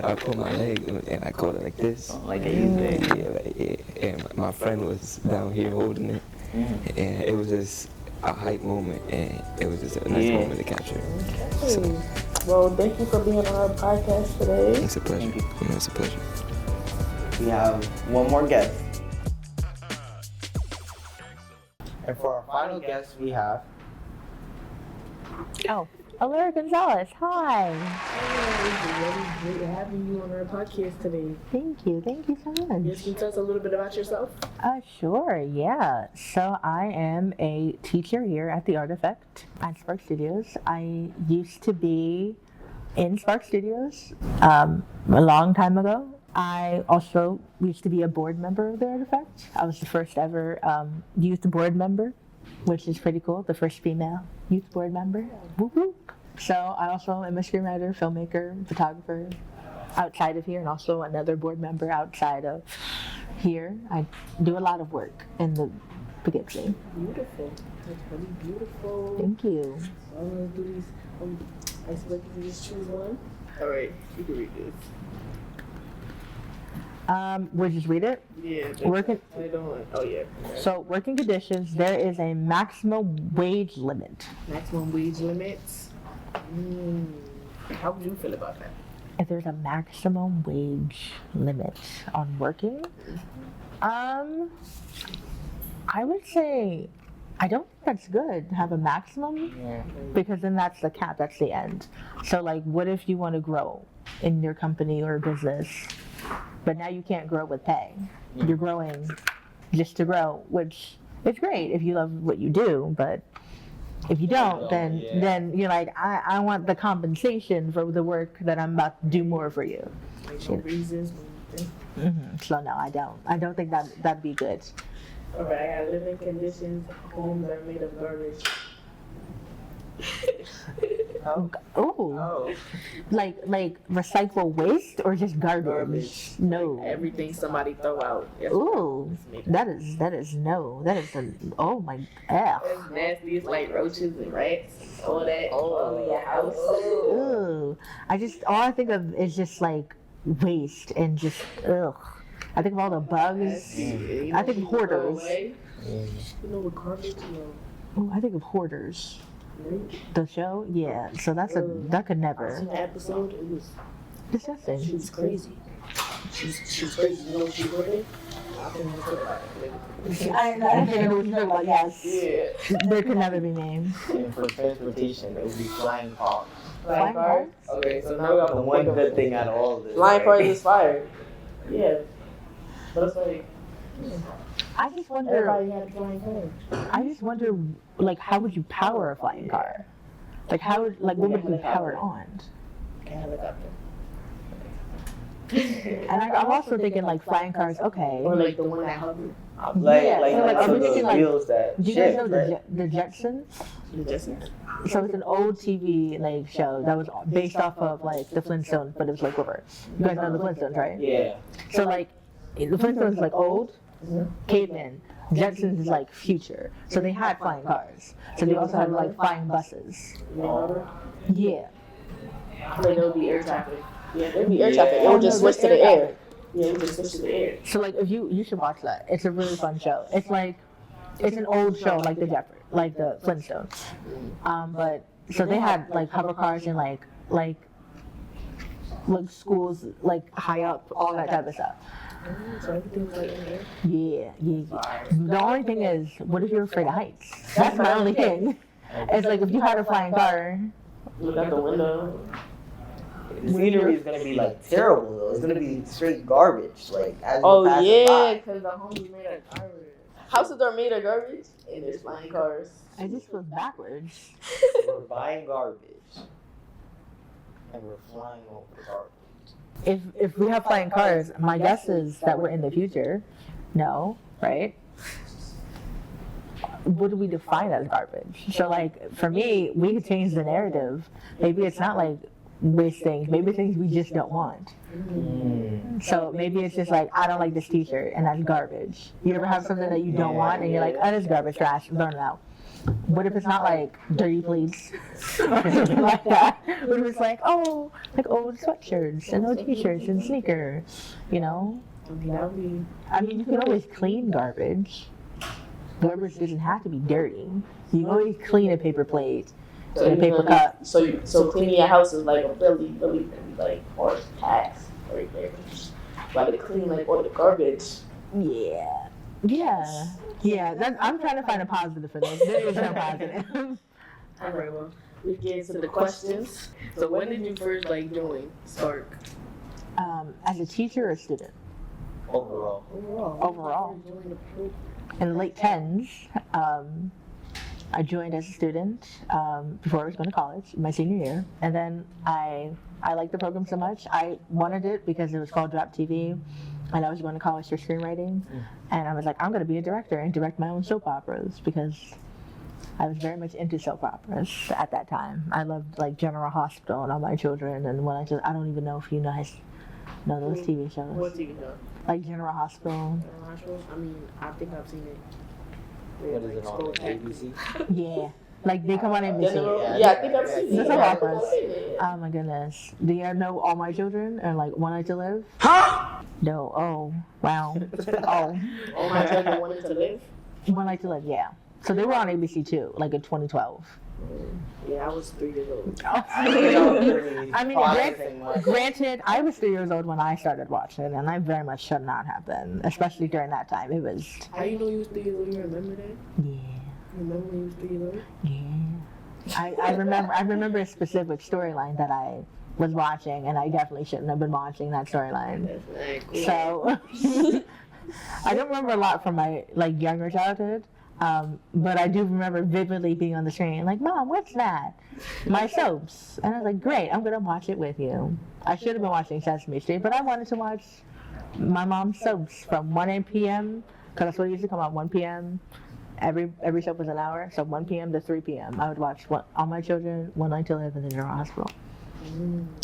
I pulled my leg and I caught it like this. Like a youth Yeah, and my friend was down here holding it, and it was just a hype moment, and it was just a nice moment to capture. So, well, thank you for being on our podcast today. it's a pleasure. It's a pleasure. We have one more guest. And for our final guest, we have... Alara Gonzalez, hi. Great having you on our podcast today. Thank you so much. Yes, can you tell us a little bit about yourself? Sure, yeah. So I am a teacher here at the Artifact at Spark Studios. I used to be in Spark Studios a long time ago, I also used to be a board member of the Artifact. I was the first ever youth board member, which is pretty cool. The first female youth board member. Whoop whoop. So I also am a screenwriter, filmmaker, photographer outside of here, and also another board member outside of here. I do a lot of work in the Poughkeepsie. Beautiful. That's really beautiful. Thank you. I'm gonna do these. I suppose you can just choose one. All right, you can read this. We'll just read it. Yeah. Working. I don't. Oh yeah. So working conditions. There is a maximum wage limit. Maximum wage limits. How would you feel about that? If there's a maximum wage limit on working, I would say I don't think that's good to have a maximum, because then that's the cap, that's the end. So like, what if you want to grow in your company or business, but now you can't grow with pay? You're growing just to grow, which is great if you love what you do, but if you don't, then you're like, I want the compensation for the work that I'm about to do more for you. No reasons. So no, I don't think that'd be good. All right, I got living conditions. Homes are made of garbage. Oh. Like recycle waste or just garbage? No. Everything somebody throw out. Ooh, that is no. That is oh my F. It's nasty. It's like roaches and rats. All that. All in your house. Ooh, all I think of is just like waste and just ugh. I think of all the bugs. I think of hoarders. You know what garbage? Ooh, I think of hoarders. The show, yeah. So that could never. The episode, it was disgusting. She was crazy. She was crazy. You know what she did? I don't want to talk about it. I didn't know what you're talking about. Yes. Yeah. There could never be names. And for transportation, it would be flying cars. Flying cars? Okay, so now we got The one good thing out of all of this. flying right? cars is fire. Yeah. But it's like, I just wonder. everybody had flying cars. I just wonder, like, how would you power a flying car? Like, what would it be powered on? A helicopter. And I'm also thinking, like, flying cars, okay. Or like the one that hovers. I'm thinking, like, wheels that do you guys shift, know right? the Jetsons? The Jetsons. So it's an old TV, like, show that was based off of, like, the Flintstones, but it was, like, reverse. You guys know the Flintstones, right? Yeah. So, like, the Flintstones is, like, old, cavemen. Jetsons is, like, future. So they had flying cars. So they also had, like, flying buses. Yeah. Like there'll be air traffic. Yeah, there'll be air traffic. It will just switch to the air. Yeah, it will just switch to the air. So like, if you should watch that. It's a really fun show. It's like, it's an old show like the Flintstones. But so they had like hover cars and like schools like high up, all that type of stuff. So everything's like in the air. Yeah. The only thing is, what if you're afraid of heights? That's my only thing. It's like if you had a flying car. Look out the window. Scenery is gonna be like terrible though. It's gonna be straight garbage. Like as Oh you pass yeah, by. because the homes are made of garbage. Houses are made of garbage, and there's flying cars. I just was backwards. We're buying garbage, and we're flying over the garbage. If we have flying cars, my guess is that we're in the future. No, right? What do we define as garbage? So like for me, we could change the narrative. Maybe it's not like waste things. Maybe things we just don't want. So maybe it's just like, I don't like this t-shirt and that's garbage. You ever have something that you don't want and you're like, oh, this is garbage, trash, burn it out. What if it's not like dirty pleats or something like that? What if it's like, oh, like old sweatshirts and old t-shirts and sneakers, you know? I mean, you can always clean garbage. Garbage doesn't have to be dirty. You can always clean a paper plate and a paper cup. So cleaning your house is like a really like hard task right there. Like to clean like all the garbage. Yeah. I'm trying to find a positive for this. There is no positive. All right, well, we get into the questions. So when did you first like join Spark? As a teacher or a student? Overall. Overall. In the late 10s, I joined as a student before I was going to college, my senior year, and then I liked the program so much. I wanted it because it was called Drop TV, and I was going to college for screenwriting, and I was like, I'm going to be a director and direct my own soap operas because I was very much into soap operas at that time. I loved like General Hospital and All My Children, and I don't even know if you guys know those TV shows. What TV show? Like General Hospital. General Hospital? I mean, I think I've seen it. What is it on ABC? Yeah. Like they come on NBC. Yeah, I think I've seen The it. soap operas. Oh my goodness. Do you know All My Children or like One Night to Live? Huh? No. Oh. Wow. Oh. All My Children Wanted to Live? One Night to Live, yeah. So they were on ABC too, like in 2012. Yeah, I was 3 years old. I mean, granted, I was 3 years old when I started watching, and I very much should not have been, especially during that time. It was. How you know you was 3 years old? You remember that? Yeah. You remember when you was 3 years old? Yeah. I remember a specific storyline that I was watching, and I definitely shouldn't have been watching that storyline. That's cool. So I don't remember a lot from my like younger childhood. But I do remember vividly being on the screen, like, Mom, what's that? My soaps. And I was like, great, I'm going to watch it with you. I should have been watching Sesame Street, but I wanted to watch my mom's soaps from 1 p.m., because that's what it used to come out, 1 p.m. Every soap was an hour, so 1 p.m. to 3 p.m. I would watch All My Children, One Night to Live, and the General Hospital.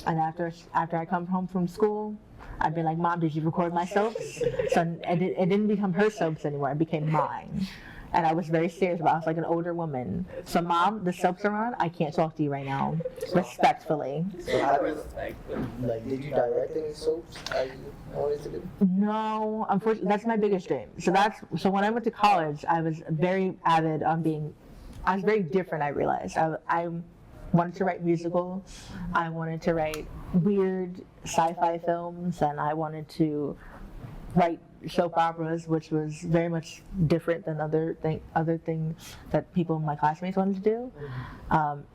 And after I come home from school, I'd be like, Mom, did you record my soaps? So it didn't become her soaps anymore, it became mine. And I was very serious about it. I was like an older woman. So, Mom, the soaps are on. I can't talk to you right now. Respectfully. So how did you direct any soaps? How you wanted to do? No, unfortunately, that's my biggest dream. So when I went to college, I was very avid on being. I was very different. I realized I wanted to write musicals. I wanted to write weird sci-fi films, and I wanted to write soap operas, which was very much different than other things that people in my classmates wanted to do.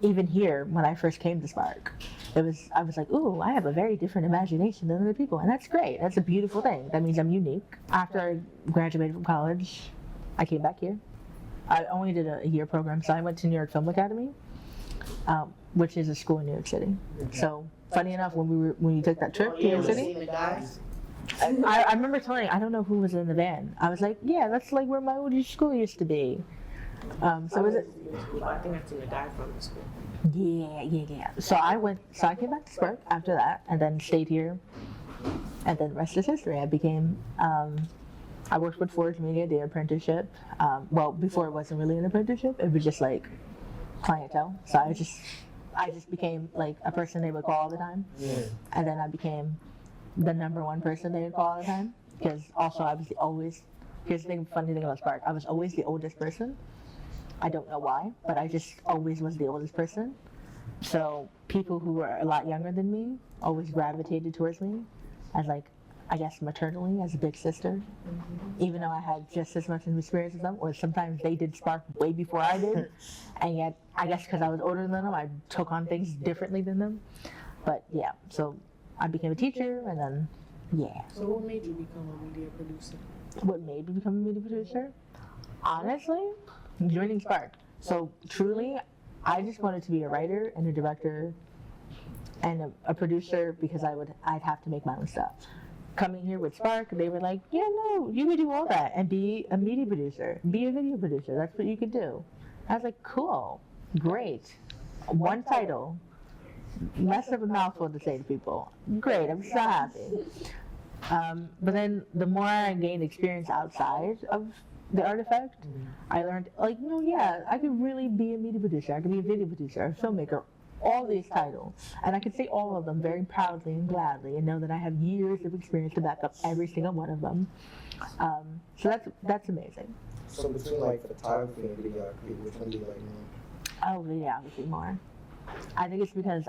Even here, when I first came to Spark, I was like, ooh, I have a very different imagination than other people, and that's great. That's a beautiful thing. That means I'm unique. After I graduated from college, I came back here. I only did a year program, so I went to New York Film Academy, which is a school in New York City. So funny enough, when we took that trip to New York City, I remember telling, I don't know who was in the van. I was like, yeah, that's like where my old school used to be. So was it? I think I've seen a guy from the school. Yeah. So I came back to Spark after that, and then stayed here, and then the rest is history. I worked with Forge Media, the apprenticeship. Well, before it wasn't really an apprenticeship, it was just like clientele. So I just became like a person they would call all the time, and then I became the number one person they would call all the time, because also I was here's the funny thing about Spark, I was always the oldest person. I don't know why, but I just always was the oldest person. So people who were a lot younger than me always gravitated towards me as like, I guess maternally, as a big sister, even though I had just as much experience as them, or sometimes they did Spark way before I did, and yet I guess because I was older than them, I took on things differently than them. But yeah, so I became a teacher, and then, yeah. So what made you become a media producer? What made me become a media producer? Honestly, joining Spark. So truly, I just wanted to be a writer and a director and a producer, because I'd have to make my own stuff. Coming here with Spark, they were like, yeah, no, you could do all that and be a media producer, be a video producer. That's what you could do. I was like, cool, great. One title. Less of a mouthful to say to people. Great, I'm so happy. But then the more I gained experience outside of the artifact, I learned, like, no, yeah, I could really be a media producer, I could be a video producer, a filmmaker, all these titles. And I could say all of them very proudly and gladly, and know that I have years of experience to back up every single one of them. So that's amazing. So between like photography and videography, which one do you like more? Oh, videography more. I think it's because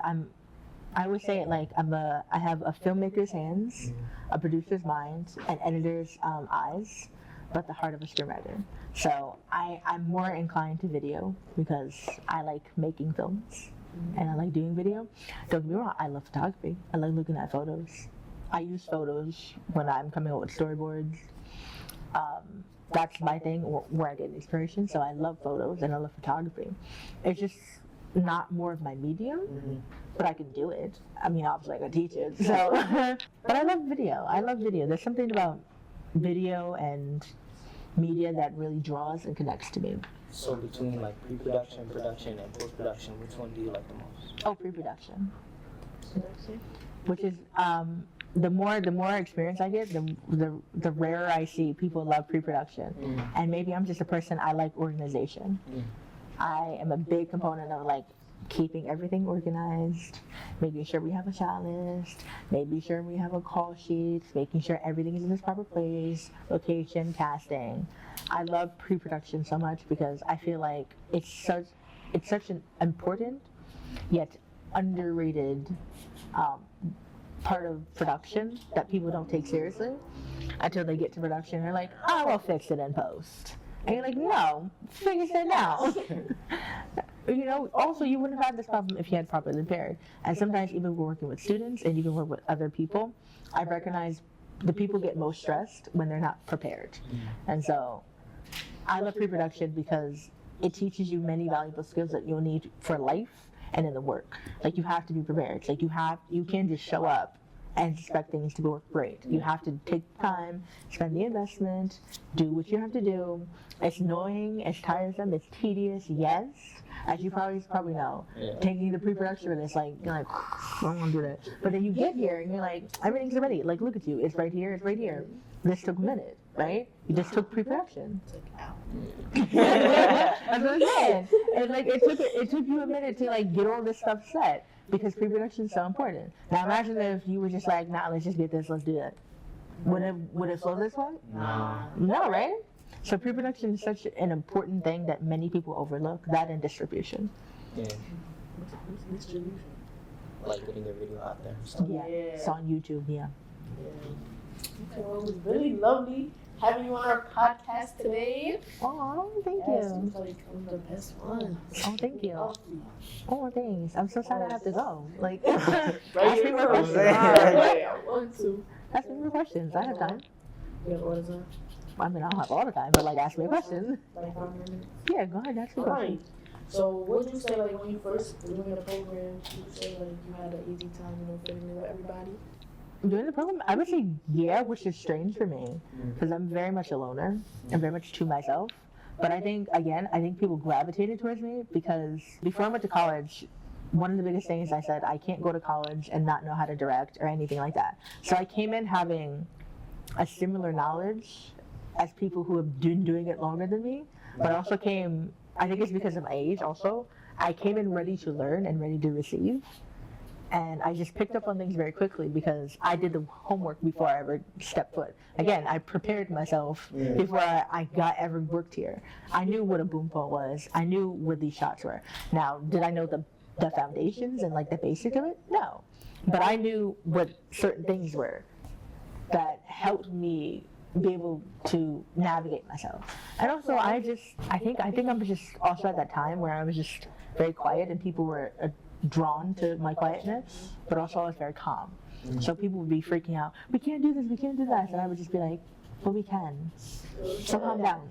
I would say it like I have a filmmaker's hands, a producer's mind, an editor's eyes, but the heart of a screenwriter. So I'm more inclined to video because I like making films and I like doing video. Don't get me wrong, I love photography. I like looking at photos. I use photos when I'm coming up with storyboards. that's my thing, or where I get inspiration. So I love photos and I love photography. It's just not more of my medium, but I can do it. I mean, obviously I can teach it. So, but I love video. I love video. There's something about video and media that really draws and connects to me. So between like pre-production, production, and post-production, which one do you like the most? Oh, pre-production. Which is the more experience I get, the rarer I see people love pre-production. And maybe I'm just a person, I like organization. I am a big component of like keeping everything organized, making sure we have a shot list, making sure we have a call sheet, making sure everything is in its proper place, location, casting. I love pre-production so much because I feel like it's such an important yet underrated part of production that people don't take seriously until they get to production. They're like, oh, we'll fix it in post. And you're like, no, fix it now. You know, also you wouldn't have had this problem if you had properly prepared. And sometimes even when we're working with students and even work with other people, I've recognized the people get most stressed when they're not prepared. And so I love pre-production because it teaches you many valuable skills that you'll need for life and in the work. Like you have to be prepared. Like you can't just show up and expect things to work great. You have to take time, spend the investment, do what you have to do. It's annoying, it's tiresome, it's tedious, yes. As you probably know, taking the pre-production and it's like, you're like, I don't want to do that. But then you get here and you're like, everything's ready. Like, look at you, it's right here, it's right here. This took a minute, right? You just took pre-production. That's what I'm saying. And like, it took you a minute to like get all this stuff set because pre-production is so important. Now imagine if you were just like, nah, let's just get this, let's do that. Would it flow this way? No, right? So pre-production is such an important thing that many people overlook, that and distribution. Yeah. Distribution? Like putting their video out there. Yeah. It's on YouTube, yeah. Okay, well, it was really lovely having you on our podcast today. Oh, thank Yes, you. it was like one of the best ones. Oh, thank you. Oh, thanks. I'm so sad I have to go. Like, Right ask me here, more bro. questions. I want to. Ask me more questions. I have time. You have all the time? I mean, I don't have all the time, but like, ask me a question. Like 5 minutes? Yeah, go ahead, ask me a question. Alright. So what would you say like when you first were doing the program, would you say like you had an easy time, fitting in with everybody? During the program, I would say yeah, which is strange for me because I'm very much a loner. I'm very much to myself. But I think people gravitated towards me because before I went to college, one of the biggest things I said, I can't go to college and not know how to direct or anything like that. So I came in having a similar knowledge as people who have been doing it longer than me, but also I think it's because of my age also, I came in ready to learn and ready to receive. And I just picked up on things very quickly because I did the homework before I ever stepped foot. Again, I prepared myself before I ever worked here. I knew what a boom pole was. I knew what these shots were. Now, did I know the foundations and like the basic of it? No. But I knew what certain things were that helped me be able to navigate myself. And also, I think I'm just also at that time where I was just very quiet and people were drawn to my quietness, but also I was very calm. So people would be freaking out, we can't do this, we can't do that. And I would just be like, well, we can. So calm down.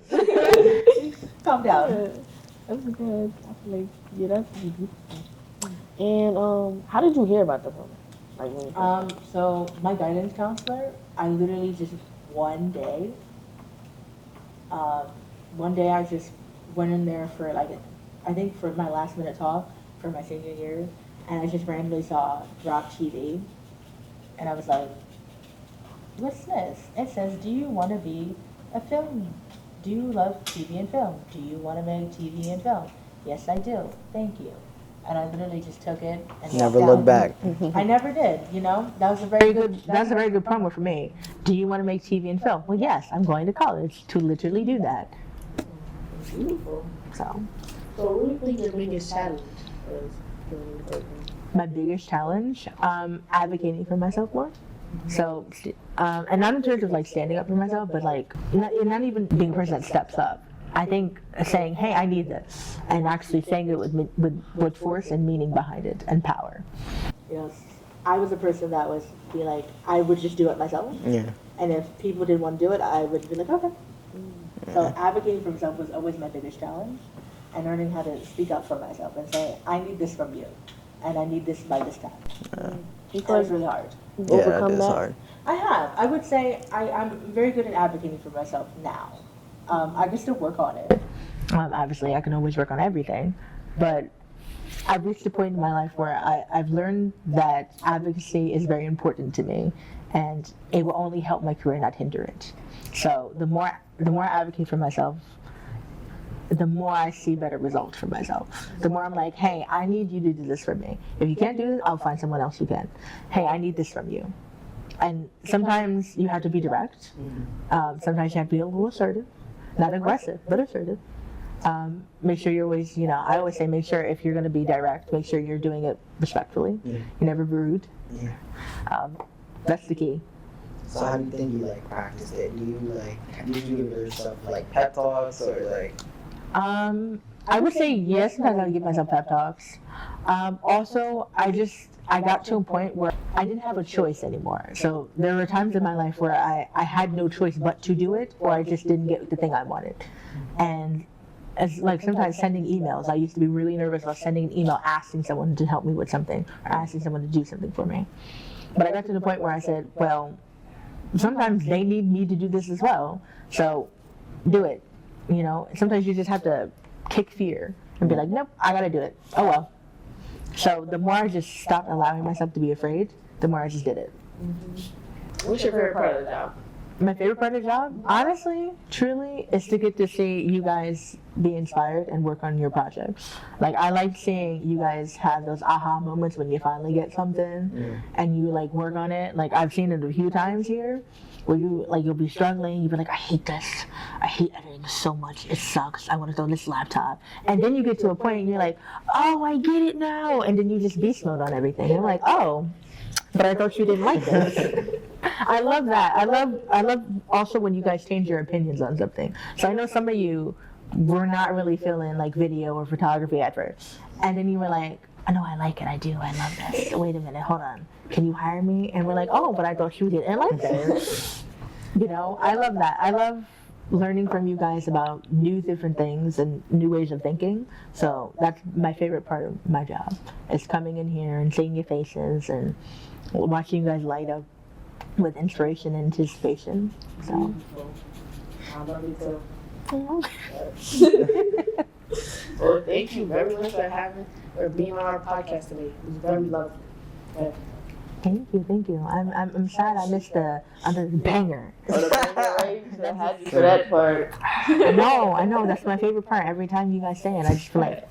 Calm down. That's good. I feel like, yeah, that's easy. And how did you hear about the program? Like when So my guidance counselor, I literally just one day I just went in there for like, I think for my last minute talk for my senior year, and I just randomly saw Rock TV, and I was like, what's this? It says, do you want to be a film? Do you love TV and film? Do you want to make TV and film? Yes, I do. Thank you. And I literally just took it and Never walked looked out. back. I never did, That was a very good promo for me. Do you want to make TV and film? Well, yes, I'm going to college to literally do that. beautiful. So So what do you think your biggest challenge was during the program? my biggest challenge, advocating for myself more. So, and not in terms of like standing up for myself, but like not even being a person that steps up. I think saying, hey, I need this, and actually saying it with force and meaning behind it and power. I was a person that was be like, I would just do it myself. Yeah. And if people didn't want to do it, I would be like, okay. So advocating for myself was always my biggest challenge, and learning how to speak up for myself and say, I need this from you, and I need this by this time. It was really hard. Yeah, that is hard. I have. I would say I'm very good at advocating for myself now. I can still work on it. Obviously, I can always work on everything, but I've reached a point in my life where I've learned that advocacy is very important to me, and it will only help my career, not hinder it. So the more I advocate for myself, the more I see better results for myself. The more I'm like, hey, I need you to do this for me. If you can't do this, I'll find someone else who can. Hey, I need this from you. And sometimes you have to be direct. Sometimes you have to be a little assertive. Not aggressive, but assertive. Make sure you're always, I always say, make sure if you're going to be direct, make sure you're doing it respectfully. You're never rude. That's the key. So how do you think you practice it? Do you give yourself pep talks or I would say yes, sometimes I would give myself pep talks. Also, I got to a point where I didn't have a choice anymore. So there were times in my life where I had no choice but to do it, or I just didn't get the thing I wanted. And as sometimes sending emails, I used to be really nervous about sending an email asking someone to help me with something, or asking someone to do something for me. But I got to the point where I said, well, sometimes they need me to do this as well, so do it. Sometimes you just have to kick fear and be like, nope, I gotta do it. Oh well. So the more I just stopped allowing myself to be afraid, the more I just did it. What's your favorite part of the job? My favorite part of the job, honestly, truly, is to get to see you guys be inspired and work on your projects. I like seeing you guys have those aha moments when you finally get something and you work on it. I've seen it a few times here where you'll be struggling, you'll be like, I hate this. I hate editing so much. It sucks. I want to throw this laptop. And then you get to a point and you're like, oh, I get it now. And then you just beast mode on everything. And I'm like, oh, but I thought you didn't like this. I love that. I love also when you guys change your opinions on something. So I know some of you were not really feeling video or photography at first. And then you were like, oh no, I like it. I do. I love this. Wait a minute. Hold on. Can you hire me? And we're like, oh, but I thought you didn't like this. I love that. I love learning from you guys about new different things and new ways of thinking. So that's my favorite part of my job, is coming in here and seeing your faces and watching you guys light up with inspiration and anticipation. So I love you too. Well, thank you very much for being on our podcast today. It was very lovely. Yeah. Thank you. I'm sad I missed the banger. Oh, the banger, right? So I had you for that part. I know. That's my favorite part. Every time you guys say it, I just feel like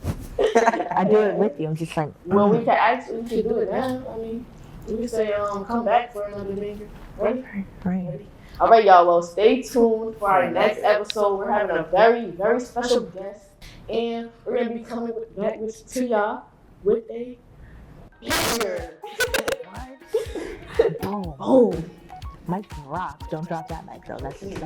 I do it with you. I'm just like. Well, we can do it now. I mean, we can say come back for another banger. Ready? All right, y'all. Well, stay tuned for our next episode. We're having a very, very special guest, and we're gonna be coming back to y'all with a banger. Boom. Mic drop. Don't drop that mic though. That's just